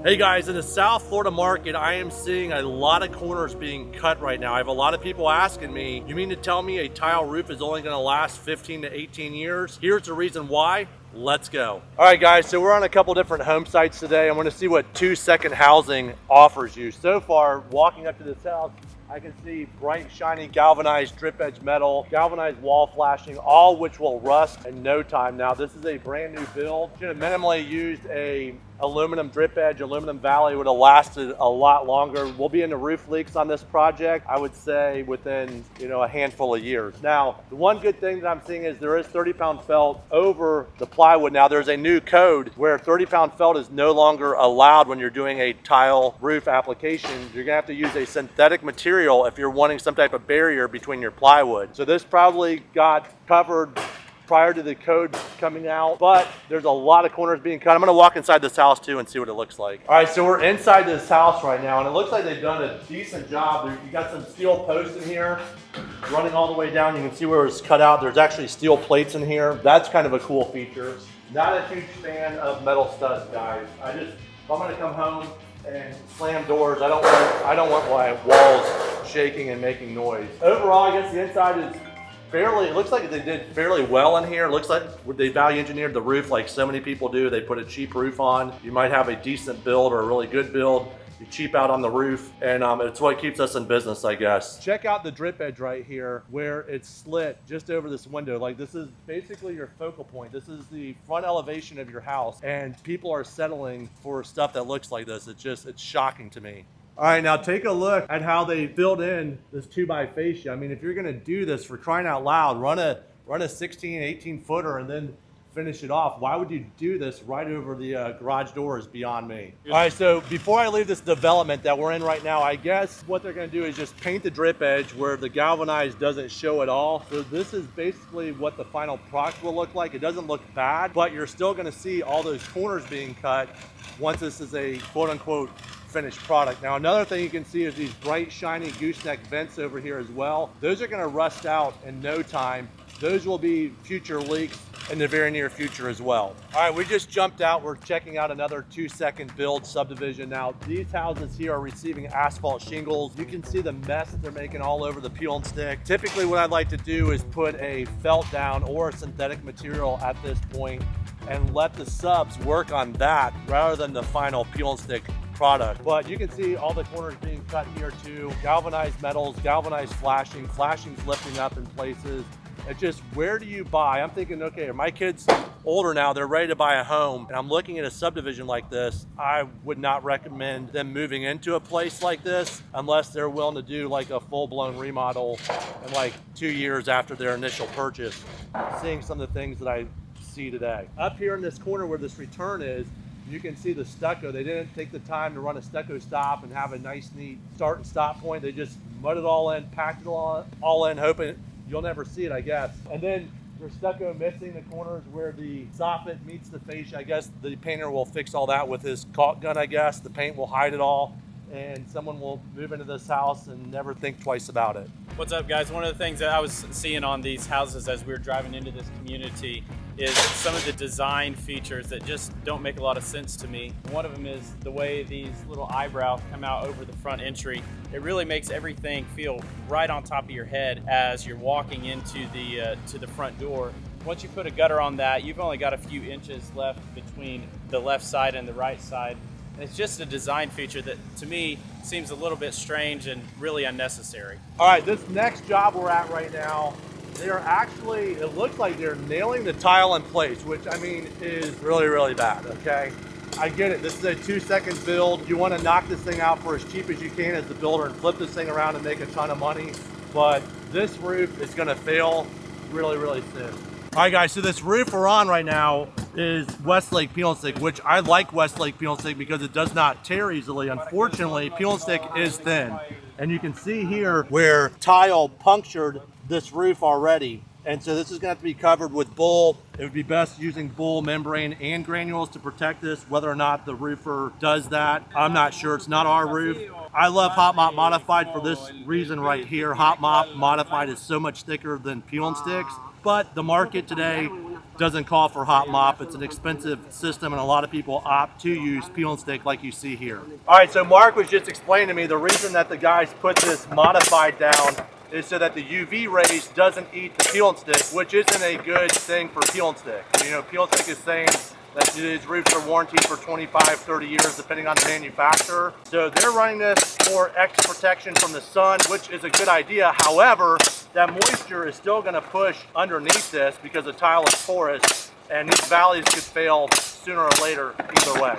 Hey guys, in the South Florida market, I am seeing a lot of corners being cut right now. I have a lot of people asking me, you mean to tell me a tile roof is only gonna last 15 to 18 years? Here's the reason why. Let's go. All right guys, so we're on a couple different home sites today. I'm gonna see what 2-second housing offers you. So far, walking up to this house, I can see bright, shiny, galvanized drip edge metal, galvanized wall flashing, all which will rust in no time. Now, this is a brand new build. Should have minimally used a aluminum drip edge, aluminum valley would have lasted a lot longer. We'll be into roof leaks on this project, I would say within, a handful of years. Now, the one good thing that I'm seeing is there is 30-pound felt over the plywood. Now, there's a new code where 30-pound felt is no longer allowed when you're doing a tile roof application. You're gonna have to use a synthetic material if you're wanting some type of barrier between your plywood. So this probably got covered prior to the code coming out, but there's a lot of corners being cut. I'm gonna walk inside this house too and see what it looks like. All right, so we're inside this house right now, and it looks like they've done a decent job. You got some steel posts in here running all the way down. You can see where it's cut out. There's actually steel plates in here. That's kind of a cool feature. Not a huge fan of metal studs, guys. If I'm gonna come home and slam doors, I don't want my walls shaking and making noise. Overall, I guess the inside is it looks like they did fairly well in here. It looks like they value engineered the roof like so many people do. They put a cheap roof on. You might have a decent build or a really good build. You cheap out on the roof, and it's what keeps us in business, I guess. Check out the drip edge right here where it's slit just over this window. Like, this is basically your focal point. This is the front elevation of your house, and people are settling for stuff that looks like this. It's shocking to me. All right, now take a look at how they filled in this 2x fascia. I mean, if you're gonna do this, for crying out loud, run a 16, 18 footer and then finish it off. Why would you do this right over the garage doors? Beyond me. All right, so before I leave this development that we're in right now, I guess what they're gonna do is just paint the drip edge where the galvanized doesn't show at all. So this is basically what the final product will look like. It doesn't look bad, but you're still gonna see all those corners being cut once this is a quote unquote finished product. Now, another thing you can see is these bright, shiny gooseneck vents over here as well. Those are gonna rust out in no time. Those will be future leaks in the very near future as well. All right, we just jumped out. We're checking out another 2-second build subdivision. Now, these houses here are receiving asphalt shingles. You can see the mess that they're making all over the peel and stick. Typically, what I'd like to do is put a felt down or a synthetic material at this point and let the subs work on that rather than the final peel and stick product. But you can see all the corners being cut here too. Galvanized metals, galvanized flashing's lifting up in places. It's just, where do you buy? I'm thinking, okay, my kids older now, they're ready to buy a home, and I'm looking at a subdivision like this. I would not recommend them moving into a place like this unless they're willing to do like a full-blown remodel in like 2 years after their initial purchase. Seeing some of the things that I see today. Up here in this corner where this return is, you can see the stucco. They didn't take the time to run a stucco stop and have a nice, neat start and stop point. They just mudded it all in, packed it all in, hoping you'll never see it, I guess. And then there's stucco missing the corners where the soffit meets the fascia. I guess the painter will fix all that with his caulk gun, I guess. The paint will hide it all, and someone will move into this house and never think twice about it. What's up, guys? One of the things that I was seeing on these houses as we were driving into this community is some of the design features that just don't make a lot of sense to me. One of them is the way these little eyebrows come out over the front entry. It really makes everything feel right on top of your head as you're walking into the front door. Once you put a gutter on that, you've only got a few inches left between the left side and the right side. And it's just a design feature that, to me, seems a little bit strange and really unnecessary. All right, this next job we're at right now, they are actually, it looks like they're nailing the tile in place, which I mean is really, really bad, okay? I get it, this is a 2-second build. You wanna knock this thing out for as cheap as you can as the builder and flip this thing around and make a ton of money. But this roof is gonna fail really, really soon. All right, guys, so this roof we're on right now is Westlake peel and stick, which I like Westlake peel and stick because it does not tear easily. Unfortunately, peel and stick is thin. And you can see here where tile punctured this roof already. And so this is going to have to be covered with bull. It would be best using bull membrane and granules to protect this. Whether or not the roofer does that, I'm not sure. It's not our roof. I love Hot Mop Modified for this reason right here. Hot Mop Modified is so much thicker than peel and sticks. But the market today doesn't call for hot mop. It's an expensive system and a lot of people opt to use peel and stick like you see here. All right, so Mark was just explaining to me the reason that the guys put this modified down is so that the UV rays doesn't eat the peel and stick, which isn't a good thing for peel and stick. You know, peel and stick is saying that these roofs are warranted for 25, 30 years, depending on the manufacturer. So they're running this for extra protection from the sun, which is a good idea. However, that moisture is still gonna push underneath this because the tile is porous, and these valleys could fail sooner or later either way.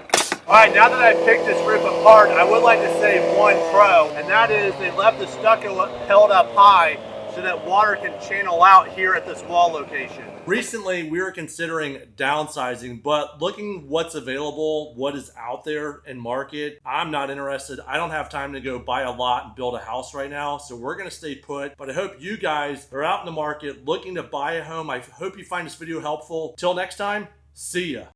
All right, now that I've picked this roof apart, I would like to say one pro, and that is they left the stucco held up high so that water can channel out here at this wall location. Recently, we were considering downsizing, but looking what's available, what is out there in market, I'm not interested. I don't have time to go buy a lot and build a house right now, so we're gonna stay put. But I hope you guys are out in the market looking to buy a home. I hope you find this video helpful. Till next time, see ya.